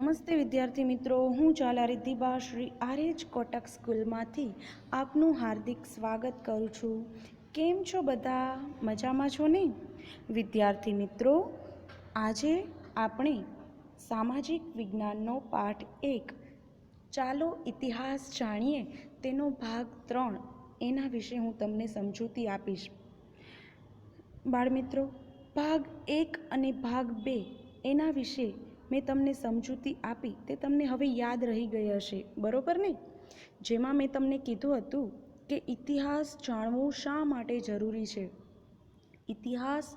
નમસ્તે વિદ્યાર્થી મિત્રો, હું ચાલા રિદ્ધિબા શ્રી આર્યજ કોટક સ્કૂલમાંથી આપનું હાર્દિક સ્વાગત કરું છું. કેમ છો બધા? મજામાં છો ને? વિદ્યાર્થી મિત્રો, આજે આપણે સામાજિક વિજ્ઞાનનો પાઠ 1 ચાલો ઇતિહાસ જાણીએ તેનો ભાગ 3 એના વિશે હું તમને સમજૂતી આપીશ. બાળમિત્રો, ભાગ 1 અને ભાગ 2 એના વિશે મેં તમને સમજૂતી આપી તે તમને હવે યાદ રહી ગઈ હશે, બરોબર ને? જેમાં મેં તમને કીધું હતું કે ઇતિહાસ જાણવું શા માટે જરૂરી છે. ઇતિહાસ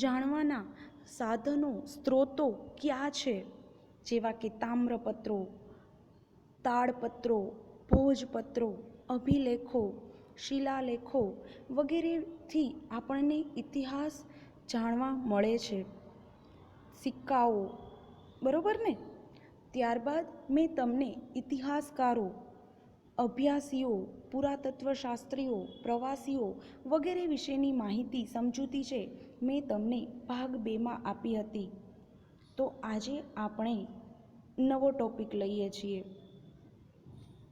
જાણવાના સાધનો, સ્ત્રોતો ક્યાં છે? જેવા કે તામ્રપત્રો, તાડપત્રો, ભોજપત્રો, અભિલેખો, શિલાલેખો વગેરેથી આપણને ઇતિહાસ જાણવા મળે છે. સિક્કાઓ, બરોબર ને? ત્યારબાદ મેં તમને ઇતિહાસકારો, અભ્યાસીઓ, પુરાતત્વશાસ્ત્રીઓ, પ્રવાસીઓ વગેરે વિશેની માહિતી, સમજૂતી છે મેં તમને ભાગ 2માં આપી હતી. તો આજે આપણે નવો ટોપિક લઈએ છીએ.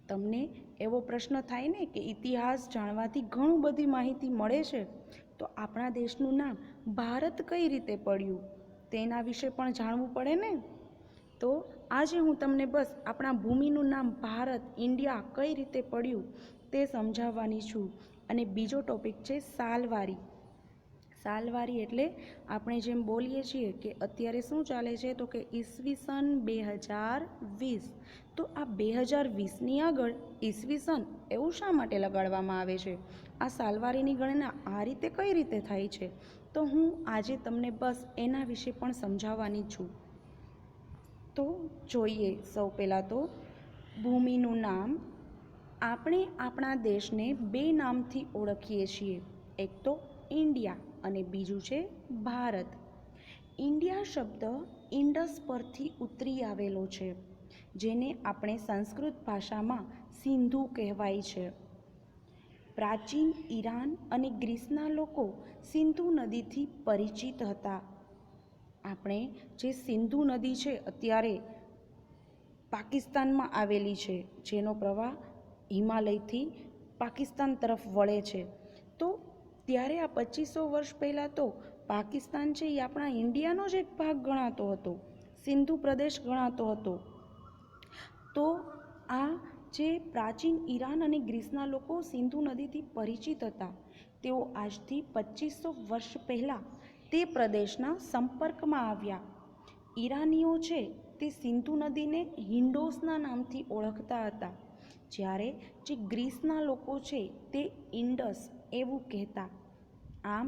તમને એવો પ્રશ્ન થાય ને કે ઇતિહાસ જાણવાથી ઘણું બધી માહિતી મળે છે, તો આપણા દેશનું નામ ભારત કઈ રીતે પડ્યું તેના વિશે પણ જાણવું પડે ને? તો આજે હું તમને બસ આપણા ભૂમિનું નામ ભારત, ઇન્ડિયા કઈ રીતે પડ્યું તે સમજાવવાની છું. અને બીજો ટોપિક છે સાલવારી. સાલવારી એટલે આપણે જેમ બોલીએ છીએ કે અત્યારે શું ચાલે છે, તો કે ઈસવીસન 2020. તો આ 2020ની આગળ ઈસવીસન એવું શા માટે લગાડવામાં આવે છે? આ સાલવારીની ગણના આ રીતે કઈ રીતે થાય છે? તો હું આજે તમને બસ એના વિશે પણ સમજાવવાની છું. તો જોઈએ સૌ પહેલાં તો ભૂમિનું નામ. આપણે આપણા દેશને 2 નામથી ઓળખીએ છીએ. એક તો ઇન્ડિયા અને બીજું છે ભારત. ઇન્ડિયા શબ્દ ઇન્ડસ પરથી ઉતરી આવેલો છે, જેને આપણે સંસ્કૃત ભાષામાં સિંધુ કહેવાય છે. પ્રાચીન ઈરાન અને ગ્રીસના લોકો સિંધુ નદીથી પરિચિત હતા. આપણે જે સિંધુ નદી છે અત્યારે પાકિસ્તાનમાં આવેલી છે, જેનો પ્રવાહ હિમાલયથી પાકિસ્તાન તરફ વળે છે. તો ત્યારે આ 2500 વર્ષ પહેલાં તો પાકિસ્તાન છે એ આપણા ઇન્ડિયાનો જ એક ભાગ ગણાતો હતો, સિંધુ પ્રદેશ ગણાતો હતો. તો આ જે પ્રાચીન ઈરાન અને ગ્રીસના લોકો સિંધુ નદીથી પરિચિત હતા, તેઓ આજથી 2500 વર્ષ પહેલાં તે પ્રદેશના સંપર્કમાં આવ્યા. ઈરાનીઓ છે તે સિંધુ નદીને હિન્ડોસના નામથી ઓળખતા હતા, જ્યારે જે ગ્રીસના લોકો છે તે ઇન્ડસ એવું કહેતા. આમ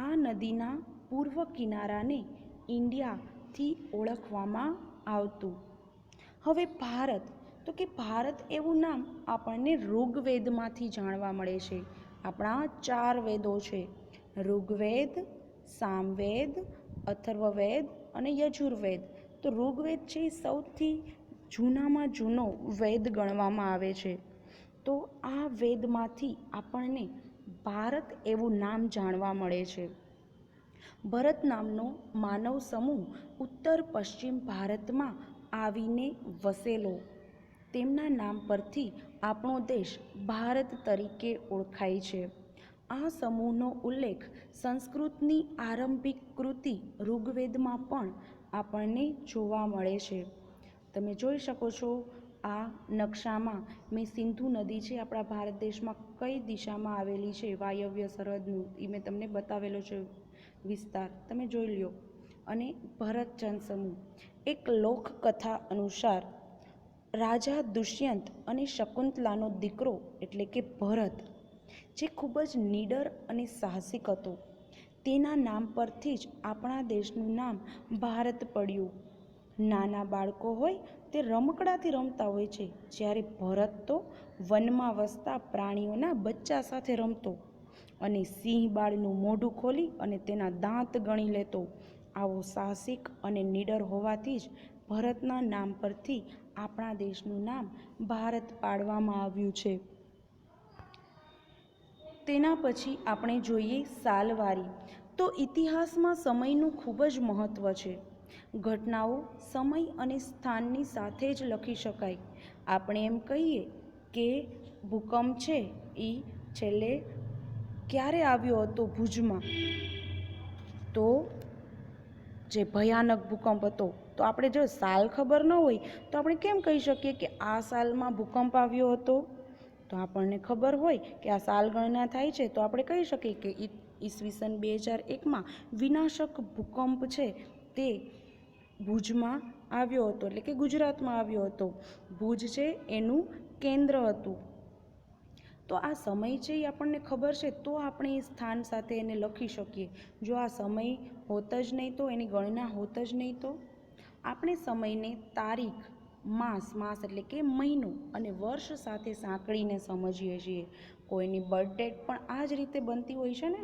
આ નદીના પૂર્વ કિનારાને ઇન્ડિયાથી ઓળખવામાં આવતું. હવે ભારત, તો કે ભારત એવું નામ આપણને ઋગ્વેદમાંથી જાણવા મળે છે. આપણા 4 વેદો છે, ઋગ્વેદ, સામવેદ, અથર્વવેદ અને યજુર્વેદ. તો ઋગ્વેદ છે એ સૌથી જૂનામાં જૂનો વેદ ગણવામાં આવે છે. તો આ વેદમાંથી આપણને ભારત એવું નામ જાણવા મળે છે. ભરત નામનો માનવ સમૂહ ઉત્તર પશ્ચિમ ભારતમાં આવીને વસેલો. તેમના નામ પરથી આપણો દેશ ભારત તરીકે ઓળખાય છે. આ સમૂહનો ઉલ્લેખ સંસ્કૃતની આરંભિક કૃતિ ઋગ્વેદમાં પણ આપણને જોવા મળે છે. તમે જોઈ શકો છો આ નકશામાં મેં સિંધુ નદી છે આપણા ભારત દેશમાં કઈ દિશામાં આવેલી છે, વાયવ્ય સરહદનું, એ મેં તમને બતાવેલો છે વિસ્તાર, તમે જોઈ લ્યો. અને ભરતચંદ સમૂહ. એક લોકકથા અનુસાર રાજા દુષ્યંત અને શકુંતલાનો દીકરો એટલે કે ભરત, જે ખૂબ જ નીડર અને સાહસિક હતો, તેના નામ પરથી જ આપણા દેશનું નામ ભારત પડ્યું. નાના બાળકો હોય તે રમકડાથી રમતા હોય છે, જ્યારે ભરત તો વનમાં વસતા પ્રાણીઓના બચ્ચા સાથે રમતો અને સિંહ બાળનું મોઢું ખોલી અને તેના દાંત ગણી લેતો. આવો સાહસિક અને નીડર હોવાથી જ ભરતના નામ પરથી આપણા દેશનું નામ ભારત પાડવામાં આવ્યું છે. તેના પછી આપણે જોઈએ સાલવારી. તો ઇતિહાસમાં સમયનું ખૂબ જ મહત્ત્વ છે. ઘટનાઓ સમય અને સ્થાનની સાથે જ લખી શકાય. આપણે એમ કહીએ કે ભૂકંપ છે એ છેલ્લે ક્યારે આવ્યો હતો ભુજમાં, તો જે ભયાનક ભૂકંપ હતો, તો આપણે જો સાલ ખબર ન હોય તો આપણે કેમ કહી શકીએ કે આ સાલમાં ભૂકંપ આવ્યો હતો? તો આપણને ખબર હોય કે આ સાલ ગણના થાય છે તો આપણે કહી શકીએ કે ઈસવીસન 2001માં વિનાશક ભૂકંપ છે તે ભુજમાં આવ્યો હતો, એટલે કે ગુજરાતમાં આવ્યો હતો. ભુજ છે એનું કેન્દ્ર હતું. તો આ સમય છે એ આપણને ખબર છે તો આપણે એ સ્થાન સાથે એને લખી શકીએ. જો આ સમય હોત જ નહીં તો, એની ગણના હોત જ નહીં તો. આપણે સમયને તારીખ, માસ એટલે કે મહિનો અને વર્ષ સાથે સાંકળીને સમજીએ છીએ. કોઈની બર્થ ડેટ પણ આ જ રીતે બનતી હોય છે ને,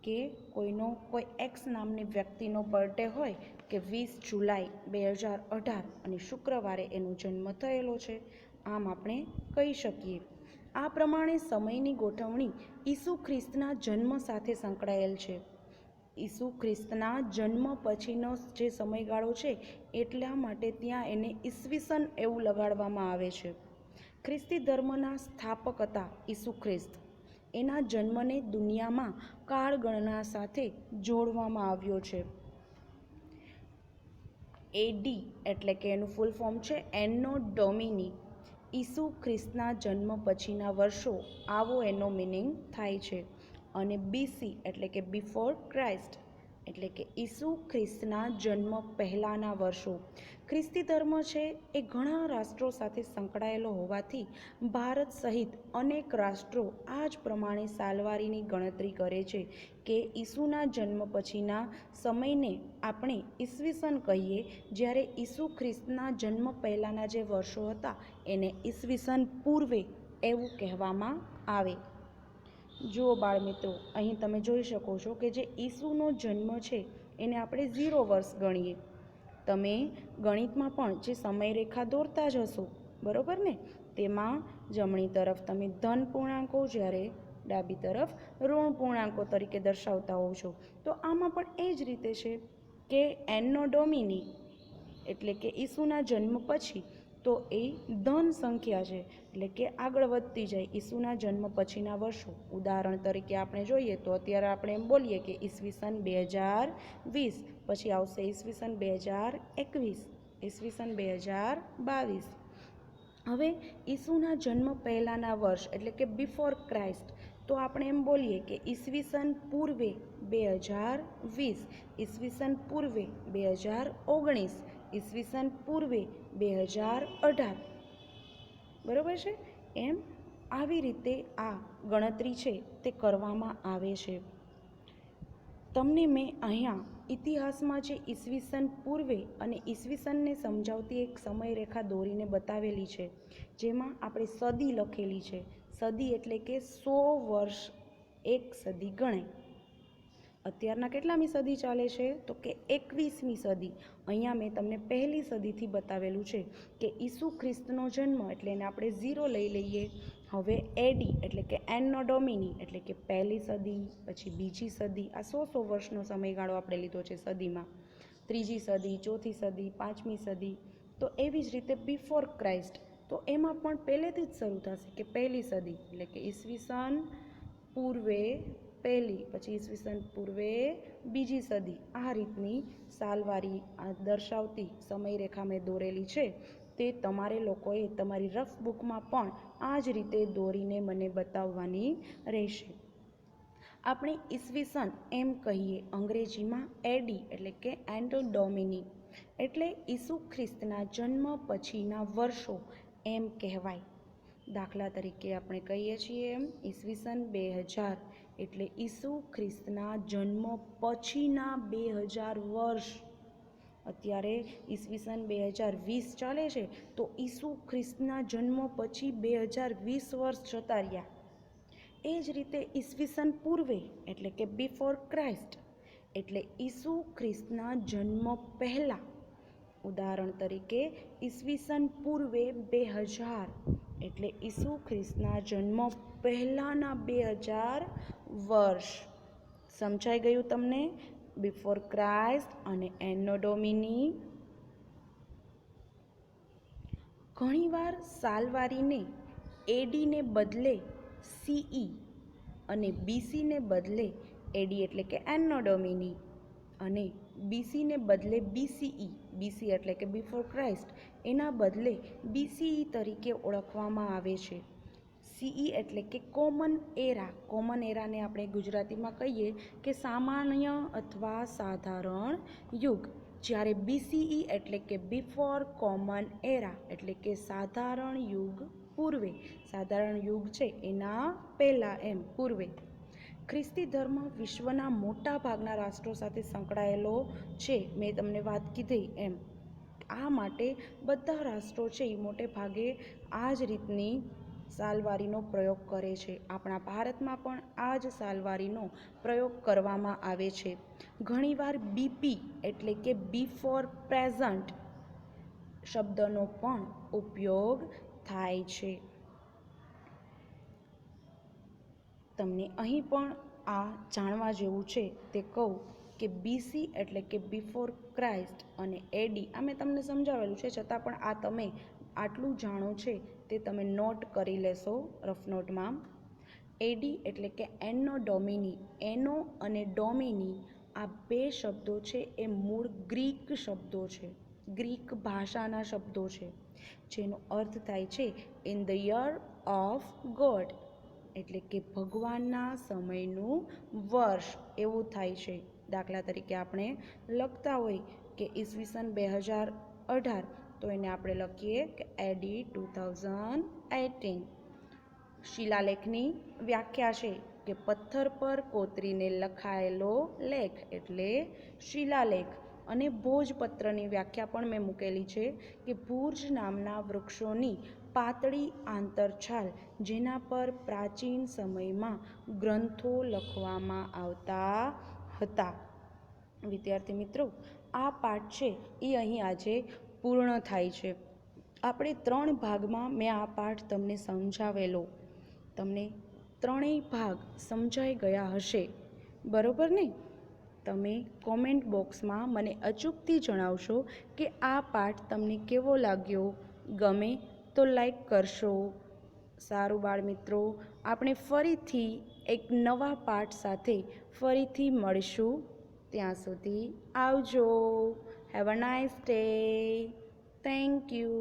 કે કોઈ એક્સ નામની વ્યક્તિનો બર્થડે હોય કે 20 જુલાઈ 2018 અને શુક્રવારે એનો જન્મ થયેલો છે, આમ આપણે કહી શકીએ. આ પ્રમાણે સમયની ગોઠવણી ઈસુ ખ્રિસ્તના જન્મ સાથે સંકળાયેલ છે. ઈસુ ખ્રિસ્તના જન્મ પછીનો જે સમયગાળો છે એટલા માટે ત્યાં એને ઈસવીસન એવું લગાડવામાં આવે છે. ખ્રિસ્તી ધર્મના સ્થાપક હતા ઈસુ ખ્રિસ્ત. એના જન્મને દુનિયામાં કાળગણના સાથે જોડવામાં આવ્યો છે. એડી એટલે કે એનું ફૂલ ફોર્મ છે એનો ડોમિની. ઈસુ ખ્રિસ્તના જન્મ પછીના વર્ષો, આવો એનો મિનિંગ થાય છે. અને બીસી એટલે કે બિફોર ક્રાઇસ્ટ એટલે કે ઈસુ ખ્રિસ્તના જન્મ પહેલાંના વર્ષો. ખ્રિસ્તી ધર્મ છે એ ઘણા રાષ્ટ્રો સાથે સંકળાયેલો હોવાથી ભારત સહિત અનેક રાષ્ટ્રો આ જ પ્રમાણે સાલવારીની ગણતરી કરે છે કે ઈસુના જન્મ પછીના સમયને આપણે ઈસવીસન કહીએ, જ્યારે ઈસુ ખ્રિસ્તના જન્મ પહેલાંના જે વર્ષો હતા એને ઈસવીસન પૂર્વે એવું કહેવામાં આવે. જુઓ બાળમિત્રો, અહીં તમે જોઈ શકો છો કે જે ઈસુનો જન્મ છે એને આપણે 0 વર્ષ ગણીએ. તમે ગણિતમાં પણ જે સમયરેખા દોરતા જ હશો, બરાબર ને? તેમાં જમણી તરફ તમે ધન પૂર્ણાંકો, જ્યારે ડાબી તરફ ઋણ પૂર્ણાંકો તરીકે દર્શાવતા હોવ છો. તો આમાં પણ એ જ રીતે છે કે એનો ડોમિની એટલે કે ઈસુના જન્મ પછી, તો એ ધન સંખ્યા છે, એટલે કે આગળ વધતી જાય ઈસુના જન્મ પછીના વર્ષો. ઉદાહરણ તરીકે આપણે જોઈએ તો અત્યારે આપણે એમ બોલીએ કે ઈસવીસન 2020, પછી આવશે ઈસવીસન 2021, ઈસવીસન 2022. હવે ઈસુના જન્મ પહેલાંના વર્ષ એટલે કે બિફોર ક્રાઇસ્ટ, તો આપણે એમ બોલીએ કે ઈસવીસન પૂર્વે 2020, ઈસવીસન પૂર્વે 2019, ઈસવીસન પૂર્વે 2018. બરાબર છે? એમ આવી રીતે આ ગણતરી છે તે કરવામાં આવે છે. તમને મેં અહીંયા ઇતિહાસમાં જે ઈસવીસન પૂર્વે અને ઈસવીસનને સમજાવતી એક સમયરેખા દોરીને બતાવેલી છે, જેમાં આપણે સદી લખેલી છે. સદી એટલે કે 100 વર્ષ એક સદી ગણાય. અત્યારના કેટલામી સદી ચાલે છે? તો કે 21મી સદી. અહીંયા મેં તમને પહેલી સદીથી બતાવેલું છે કે ઈસુ ખ્રિસ્તનો જન્મ એટલે એને આપણે 0 લઈ લઈએ. હવે એડી એટલે કે એનો ડોમિની એટલે કે પહેલી સદી, પછી બીજી સદી, આ 100 વર્ષનો સમયગાળો આપણે લીધો છે સદીમાં. ત્રીજી સદી, ચોથી સદી, પાંચમી સદી. તો એવી જ રીતે બિફોર ક્રાઇસ્ટ, તો એમાં પણ પહેલેથી જ શરૂ થશે કે પહેલી સદી એટલે કે ઈસવીસન પૂર્વે પહેલી, પછી ઈસવીસન પૂર્વે બીજી સદી. આ રીતની સાલવારી દર્શાવતી સમયરેખા મેં દોરેલી છે, તે તમારે લોકોએ તમારી રફ બુકમાં પણ આ જ રીતે દોરીને મને બતાવવાની રહેશે. આપણે ઈસવીસન એમ કહીએ અંગ્રેજીમાં એડી એટલે કે એન્ડો ડોમિની, એટલે ઈસુ ખ્રિસ્તના જન્મ પછીના વર્ષો એમ કહેવાય. દાખલા તરીકે આપણે કહીએ છીએ એમ ઈસવીસન 2000 એટલે ઈસુ ખ્રિસ્તના જન્મ પછીના 2000 વર્ષ. અત્યારે ઈસવીસન 2020 ચાલે છે, તો ઈસુ ખ્રિસ્તના જન્મ પછી 2020 વર્ષ જતા રહ્યા. એ જ રીતે ઈસવીસન પૂર્વે એટલે કે બિફોર ક્રાઇસ્ટ એટલે ઈસુ ખ્રિસ્તના જન્મ પહેલાં. ઉદાહરણ તરીકે ઈસવીસન પૂર્વે 2000 એટલે ઈસુ ખ્રિસ્તના જન્મ પહેલાંના 2000 વર્ષ. સમજાઈ ગયું તમને? બિફોર ક્રાઇસ્ટ અને એનો ડોમિની. ઘણીવાર સાલવારીને એડીને બદલે સીઈ અને બીસીને બદલે એડી એટલે કે એનો ડોમિની અને બીસીને બદલે બીસીઈ, બીસી એટલે કે બિફોર ક્રાઇસ્ટ, એના બદલે બીસીઈ તરીકે ઓળખવામાં આવે છે. સીઈ એટલે કે કોમન એરા. કોમન એરાને આપણે ગુજરાતીમાં કહીએ કે સામાન્ય અથવા સાધારણ યુગ. જ્યારે બીસીઈ એટલે કે બિફોર કોમન એરા એટલે કે સાધારણ યુગ પૂર્વે. સાધારણ યુગ છે એના પહેલાં એમ પૂર્વે. ખ્રિસ્તી ધર્મ વિશ્વના મોટા ભાગના રાષ્ટ્રો સાથે સંકળાયેલો છે. મેં તમને વાત કીધી એમ. આ માટે બધા રાષ્ટ્રો છે એ મોટે ભાગે આ જ રીતની સાલવારીનો પ્રયોગ કરે છે. આપણા ભારતમાં પણ આ જ સાલવારીનો પ્રયોગ કરવામાં આવે છે. ઘણીવાર બીપી એટલે કે બિફોર પ્રેઝન્ટ શબ્દનો પણ ઉપયોગ થાય છે. તમને અહીં પણ આ જાણવા જેવું છે તે કહું કે બીસી એટલે કે બિફોર ક્રાઇસ્ટ અને એડી આ મેં તમને સમજાવેલું છે, છતાં પણ આ તમે આટલું જાણો છે તે તમે નોટ કરી લેશો રફ નોટમાં. એડી એટલે કે એનો ડોમિની. એનો અને ડોમિની આ બે શબ્દો છે એ મૂળ ગ્રીક શબ્દો છે, ગ્રીક ભાષાના શબ્દો છે, જેનો અર્થ થાય છે in the year of God એટલે કે ભગવાનના સમયનું વર્ષ એવું થાય છે. દાખલા તરીકે આપણે લખતા હોય કે ઈસવીસન 2018 તો એને આપણે લખીએ કે એડી 2018. શિલાલેખની વ્યાખ્યા છે કે પથ્થર પર કોતરીને લખાયેલો લેખ એટલે શિલાલેખ. અને ભોજપત્રની વ્યાખ્યા પણ મેં મૂકેલી છે કે ભુર્જ નામના વૃક્ષોની પાતળી આંતરછાલ જેના પર પ્રાચીન સમયમાં ગ્રંથો લખવામાં આવતા હતા. વિદ્યાર્થી મિત્રો, આ પાઠ છે એ અહીં આજે પૂર્ણ થાય છે. આપણે 3 ભાગમાં મેં આ પાઠ તમને સમજાવેલો. તમને ત્રણેય ભાગ સમજાઈ ગયા હશે, બરોબર ને? તમે કોમેન્ટ બોક્સમાં મને અચૂકથી જણાવશો કે આ પાઠ તમને કેવો લાગ્યો. ગમે તો લાઈક કરશો. સારું બાળ મિત્રો, આપણે ફરીથી એક નવા પાઠ સાથે ફરીથી મળીશું. ત્યાં સુધી આવજો. Have a nice day. Thank you.